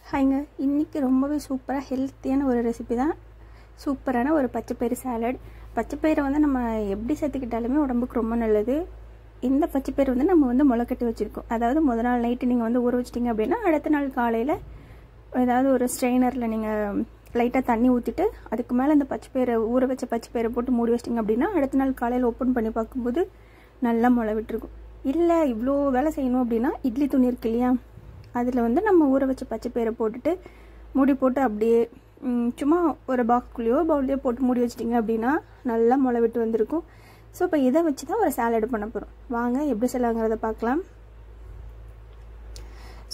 ஹாய்ங்க, இன்றைக்கி ரொம்பவே சூப்பராக ஹெல்த்தியான ஒரு ரெசிபி தான். சூப்பரான ஒரு பச்சைப்பயிறு சாலட். பச்சைப்பயிரை வந்து நம்ம எப்படி சேர்த்துக்கிட்டாலுமே உடம்புக்கு ரொம்ப நல்லது. இந்த பச்சைப்பயிறு வந்து நம்ம முளைக்கட்டி வச்சுருக்கோம். அதாவது முதல் நாள் நைட்டு நீங்கள் ஊற வச்சிட்டிங்க அப்படின்னா அடுத்த நாள் காலையில் ஏதாவது ஒரு ஸ்ட்ரெயினரில் நீங்கள் லைட்டாக தண்ணி ஊற்றிட்டு அதுக்கு மேலே இந்த பச்சைப்பயிரை ஊற வச்ச பச்சைப்பயிரை போட்டு மூடி வச்சிட்டிங்க அப்படின்னா அடுத்த நாள் காலையில் ஓப்பன் பண்ணி பார்க்கும்போது நல்லா முளை விட்டுருக்கும். இல்லை இவ்வளோ வேலை செய்யணும் அப்படின்னா இட்லி துணி இருக்கு இல்லையா, அதில் நம்ம ஊற வச்ச பச்சைப்பயிரை போட்டுட்டு மூடி போட்டு அப்படியே சும்மா ஒரு பாக்ஸ்குள்ளேயோ பவுல்லையோ போட்டு மூடி வச்சிட்டிங்க அப்படின்னா நல்லா முளை விட்டு வந்திருக்கும். ஸோ இப்போ இதை வச்சு தான் ஒரு சாலட் பண்ண போகிறோம். வாங்க எப்படி செய்யலாங்கிறத பார்க்கலாம்.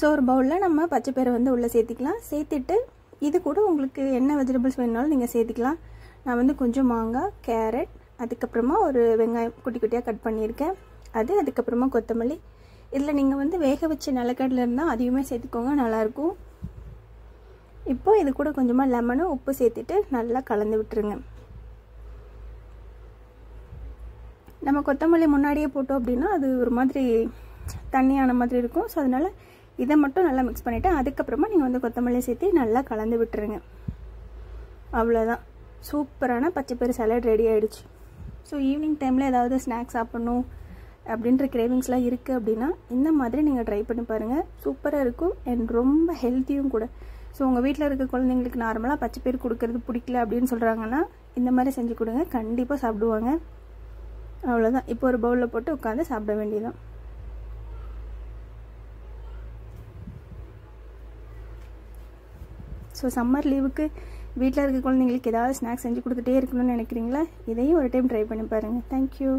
ஸோ ஒரு பவுலில் நம்ம பச்சைப்பயிரை உள்ளே சேர்த்திக்கலாம். சேர்த்துட்டு இது கூட உங்களுக்கு என்ன வெஜிடபிள்ஸ் வேணுனாலும் நீங்கள் சேர்த்திக்கலாம். நான் கொஞ்சம் மாங்காய், கேரட், அதுக்கப்புறமா ஒரு வெங்காயம் குட்டி குட்டியாக கட் பண்ணியிருக்கேன். அதுக்கப்புறமா கொத்தமல்லி. இதில் நீங்கள் வேக வச்ச நிலக்கடலை இருந்தால் அதையுமே சேர்த்துக்கோங்க, நல்லாயிருக்கும். இப்போது இது கூட கொஞ்சமாக லெமனும் உப்பு சேர்த்துட்டு நல்லா கலந்து விட்டுருங்க. நம்ம கொத்தமல்லி முன்னாடியே போட்டோம் அப்படின்னா அது ஒரு மாதிரி தண்ணியான மாதிரி இருக்கும். ஸோ அதனால் இதை மட்டும் நல்லா மிக்ஸ் பண்ணிவிட்டு அதுக்கப்புறமா நீங்கள் கொத்தமல்லி சேர்த்து நல்லா கலந்து விட்டுருங்க. அவ்வளோதான், சூப்பரான பச்சைப்பயிறு சாலட் ரெடி ஆகிடுச்சு. ஸோ ஈவினிங் டைமில் ஏதாவது ஸ்நாக்ஸ் சாப்பிட்ணும் அப்படின்ற கிரேவிங்ஸ்லாம் இருக்குது அப்படின்னா இந்த மாதிரி நீங்கள் ட்ரை பண்ணி பாருங்கள். சூப்பராக இருக்கும் அண்ட் ரொம்ப ஹெல்த்தியும் கூட. ஸோ உங்கள் வீட்டில் இருக்க குழந்தைங்களுக்கு நார்மலாக பச்சைப்பயிறு கொடுக்கறது பிடிக்கல அப்படின்னு சொல்கிறாங்கன்னா இந்த மாதிரி செஞ்சு கொடுங்க, கண்டிப்பாக சாப்பிடுவாங்க. அவ்வளோதான், இப்போ ஒரு பவுலில் போட்டு உட்காந்து சாப்பிட வேண்டியதான். ஸோ சம்மர் லீவுக்கு வீட்டில் இருக்க குழந்தைங்களுக்கு ஏதாவது ஸ்நாக்ஸ் செஞ்சு கொடுத்துட்டே இருக்கணும்னு நினைக்கிறீங்களா, இதையும் ஒரு டைம் ட்ரை பண்ணி பாருங்கள். தேங்க்யூ.